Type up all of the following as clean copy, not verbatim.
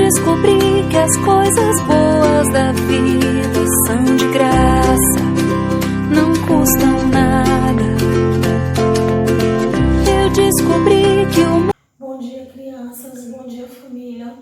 descobri que as coisas boas da vida são de graça, não custam nada. Eu descobri que o... Bom dia, crianças, bom dia, família.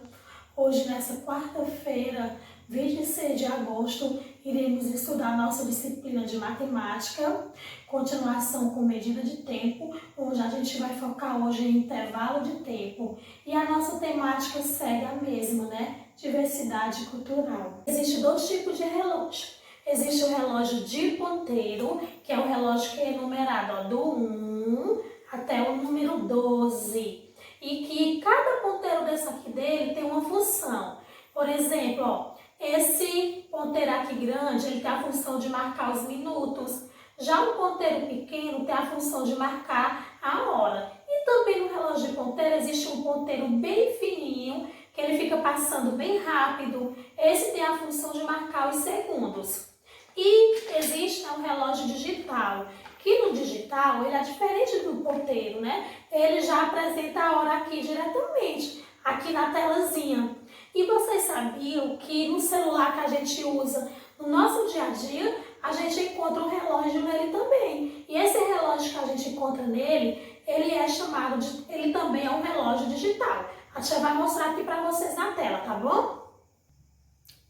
Hoje, nessa quarta-feira, 26 de agosto, iremos estudar nossa disciplina de matemática, continuação com medida de tempo, onde a gente vai focar hoje em intervalo de tempo. E a nossa temática segue a mesma, né? Diversidade cultural. Existem dois tipos de relógio. Existe o relógio de ponteiro, que é o relógio que é numerado ó, do 1 até o número 12. E que cada ponteiro desse aqui dele tem uma função. Por exemplo, ó, esse ponteiro aqui grande, ele tem a função de marcar os minutos. Já o ponteiro pequeno tem a função de marcar a hora. E também no relógio de ponteiro existe um ponteiro bem fininho, que ele fica passando bem rápido. Esse tem a função de marcar os segundos. E existe um relógio digital, que no digital ele é diferente do ponteiro, né? Ele já apresenta a hora aqui diretamente, aqui na telazinha. E vocês sabiam que no celular que a gente usa no nosso dia a dia, a gente encontra um relógio nele também. E esse relógio que a gente encontra nele, ele é chamado de, ele também é um relógio digital. A tia vai mostrar aqui para vocês na tela, tá bom?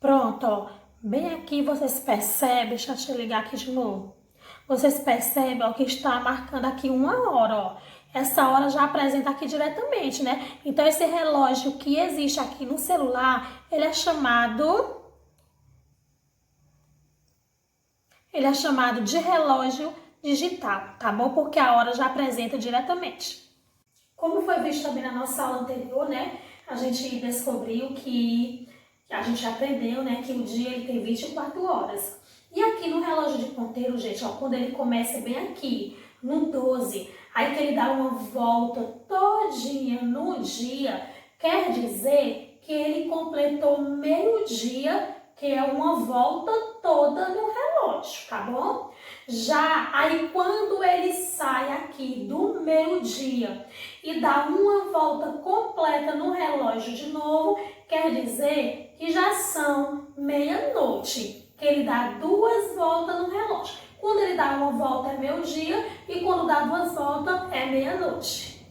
Pronto, ó. Bem aqui vocês percebem, deixa eu ligar aqui de novo. Vocês percebem ó, que está marcando aqui uma hora, ó. Essa hora já apresenta aqui diretamente, né? Então, esse relógio que existe aqui no celular, ele é chamado de relógio digital, tá bom? Porque a hora já apresenta diretamente. Como foi visto também na nossa aula anterior, né? A gente descobriu que a gente aprendeu, né? Que o dia ele tem 24 horas. E aqui no relógio de ponteiro, gente, ó, quando ele começa bem aqui, no 12, aí que ele dá uma volta todinha no dia, quer dizer que ele completou meio-dia, que é uma volta toda no relógio, tá bom? Já aí quando ele sai aqui do meio-dia e dá uma volta completa no relógio de novo, quer dizer que já são meia-noite. Que ele dá duas voltas no relógio. Quando ele dá uma volta é meio-dia e quando dá duas voltas é meia-noite.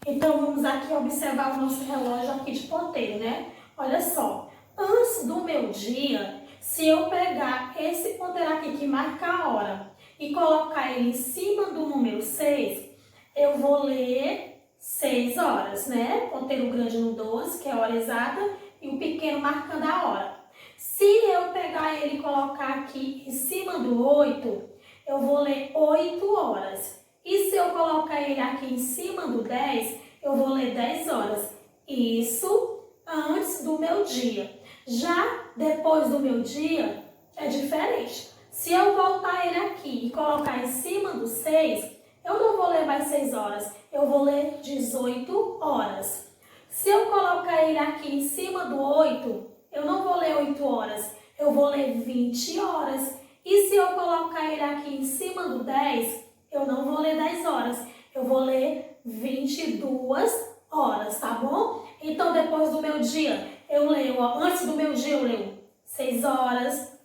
Então vamos aqui observar o nosso relógio aqui de ponteiro, né? Olha só, antes do meio-dia, se eu pegar esse ponteiro aqui que marca a hora e colocar ele em cima do número 6, eu vou ler 6 horas, né? Ponteiro grande no 12, que é a hora exata, e o pequeno marcando a hora. Se eu pegar ele e colocar aqui em cima do 8, eu vou ler 8 horas. E se eu colocar ele aqui em cima do 10, eu vou ler 10 horas. Isso antes do meu dia. Já depois do meu dia, é diferente. Se eu voltar ele aqui e colocar em cima do 6, eu não vou ler mais 6 horas, eu vou ler 18 horas. Se eu colocar ele aqui em cima do 8, eu não vou ler 8 horas, eu vou ler 20 horas. E se eu colocar ele aqui em cima do 10, eu não vou ler 10 horas, eu vou ler 22 horas, tá bom? Então, depois do meu dia, eu leio, ó, antes do meu dia eu leio 6 horas,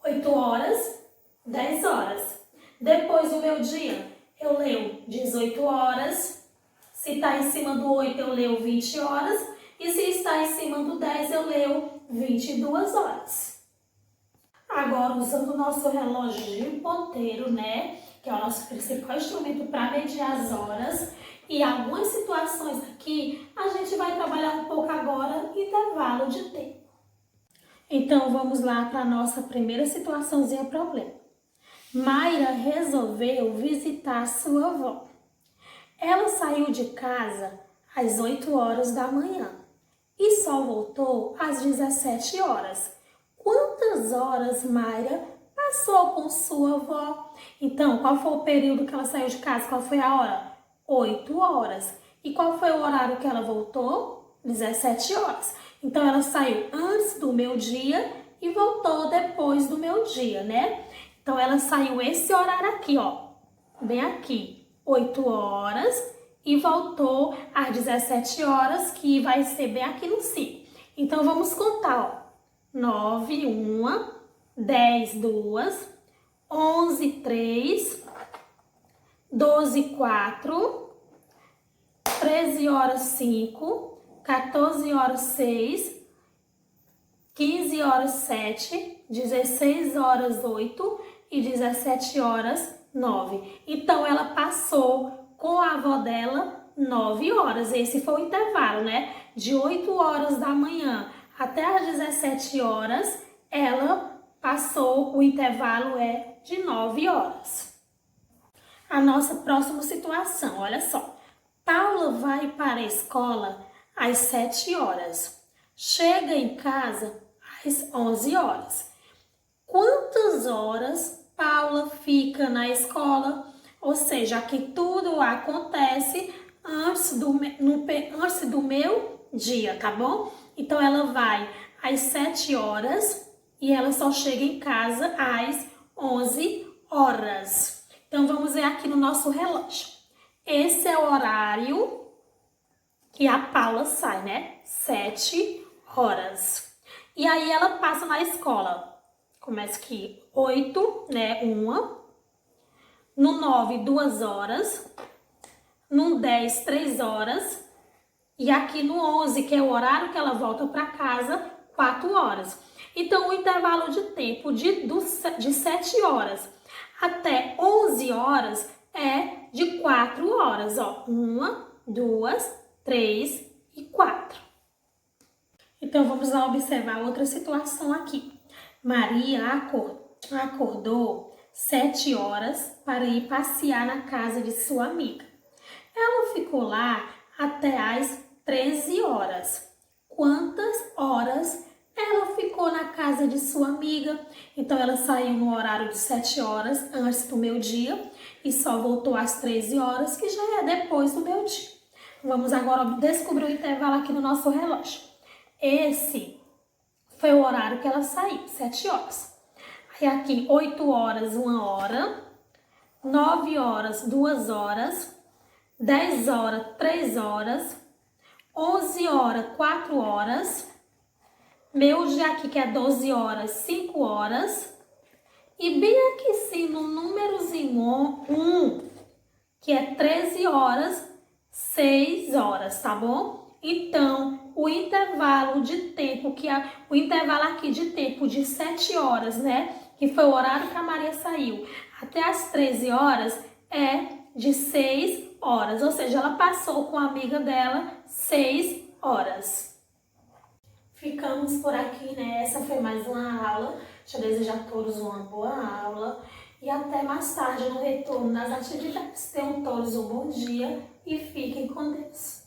8 horas, 10 horas. Depois do meu dia, eu leio 18 horas. Se está em cima do 8, eu leio 20 horas. E se está em cima do 10, eu leio 22 horas. Agora, usando o nosso relógio de ponteiro, né? Que é o nosso principal instrumento para medir as horas. E algumas situações aqui, a gente vai trabalhar um pouco agora em intervalo de tempo. Então, vamos lá para a nossa primeira situaçãozinha problema. Mayra resolveu visitar sua avó. Ela saiu de casa às 8 horas da manhã e só voltou às 17 horas. Quantas horas Mayra passou com sua avó? Então, qual foi o período que ela saiu de casa? Qual foi a hora? 8 horas. E qual foi o horário que ela voltou? 17 horas. Então, ela saiu antes do meio-dia e voltou depois do meio-dia, né? Então, ela saiu esse horário aqui, ó. Bem aqui. 8 horas e voltou às 17 horas, que vai ser bem aqui no 5. Então, vamos contar, ó. 9, 1, 10, 2, 11, 3, 12, 4, 13 horas, 5, 14 horas, 6, 15 horas, 7, 16 horas, 8 e 17 horas, 9. Então, ela passou com a avó dela 9 horas. Esse foi o intervalo, né? De 8 horas da manhã até as 17 horas, ela passou, o intervalo é de 9 horas. A nossa próxima situação, olha só. Paula vai para a escola às 7 horas. Chega em casa às 11 horas. Quantas horas Paula fica na escola? Ou seja, aqui tudo acontece antes do meu dia, tá bom? Então, ela vai às 7 horas e ela só chega em casa às 11 horas. Então, vamos ver aqui no nosso relógio. Esse é o horário que a Paula sai, né? 7 horas. E aí, ela passa na escola. Começa aqui 8, né? 1. No 9, 2 horas. No 10, 3 horas. E aqui no 11, que é o horário que ela volta para casa, 4 horas. Então, o intervalo de tempo de 7 horas até 11 horas é de 4 horas, ó. 1, 2, 3 e 4. Então, vamos lá observar outra situação aqui. Maria acordou 7 horas para ir passear na casa de sua amiga. Ela ficou lá até às 13 horas. Quantas horas ela ficou na casa de sua amiga? Então, ela saiu no horário de 7 horas antes do meu dia e só voltou às 13 horas, que já é depois do meu dia. Vamos agora descobrir o intervalo aqui no nosso relógio. Esse foi o horário que ela saiu, 7 horas. Aí aqui, 8 horas, 1 hora. 9 horas, 2 horas. 10 horas, 3 horas. 11 horas, 4 horas. Meu dia aqui, que é 12 horas, 5 horas. E bem aqui sim, no númerozinho 1, que é 13 horas, 6 horas, tá bom? Então, o intervalo de tempo, o intervalo aqui de tempo de 7 horas, né? Que foi o horário que a Maria saiu, até as 13 horas, é de 6 horas. Ou seja, ela passou com a amiga dela 6 horas. Ficamos por aqui, né? Essa foi mais uma aula. Deixa eu desejar a todos uma boa aula. E até mais tarde no retorno das atividades. Tenham todos um bom dia e fiquem com Deus.